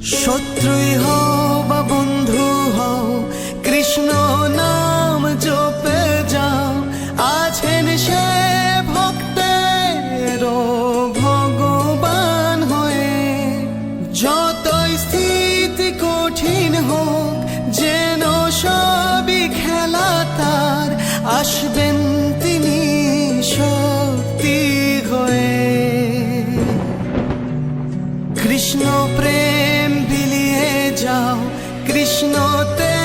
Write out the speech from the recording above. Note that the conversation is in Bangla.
শত্রুই হও বা বন্ধু হও, কৃষ্ণ নাম জপে যাও। আছেন সে ভক্তের ভগবান হয়ে। যতই স্থিতি কঠিন হোক, যেন সবই খেলা তার, আসবেন তিনি শক্তি হয়ে। কৃষ্ণ প্রেম বিলিয়ে যাও, কৃষ্ণতে